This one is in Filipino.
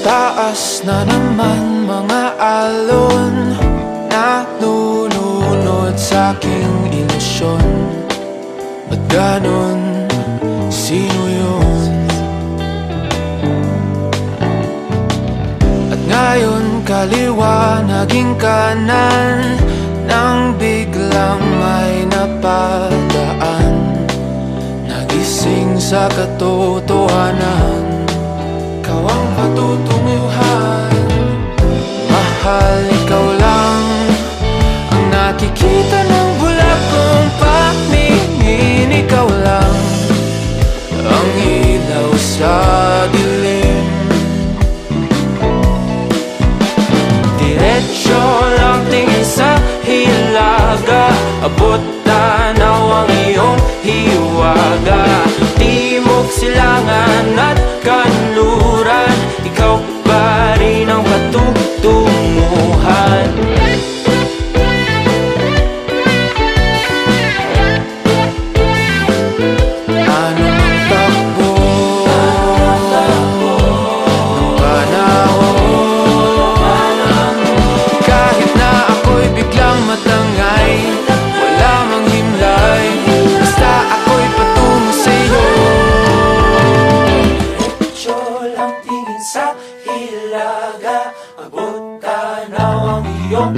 Taas na naman mga alon, nalulunod sa aking ilusyon. Ba't ganon? Sino yun? At ngayon kaliwa naging kanan, nang biglang may napadaan. Nagising sa katotohanan, ikaw ang patutunguhan. Mahal, ikaw lang ang nakikita ng bulag kong pagmingin. Ikaw lang ang ilaw sa dilim. Diretso lang tingin sa hilaga, abot tanaw ang iyong hiwaga. Timog, silangan at kanluran, ikaw pa rin ang patutunguhan. Ano mang takbo ng panahon, kahit na ako'y biglang matangay, wala mang himlay, basta ako'y patungo sa'yo. Diretso lang tingin sa hilaga, abot tanaw ang iyong